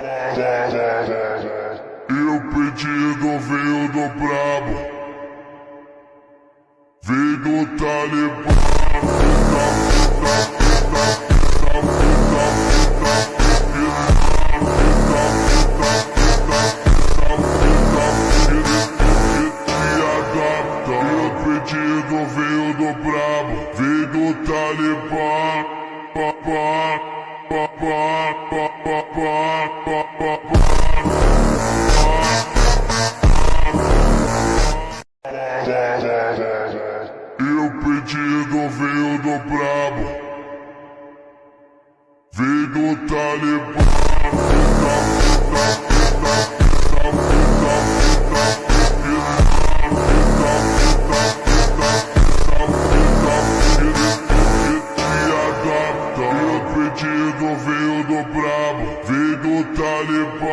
E o pedido veio do brabo, veio do Talibã. E o pedido veio do brabo, veio do Talibã. E o pedido veio do brabo, veio do Talibã. E o pedido veio do brabo, veio do Talibã.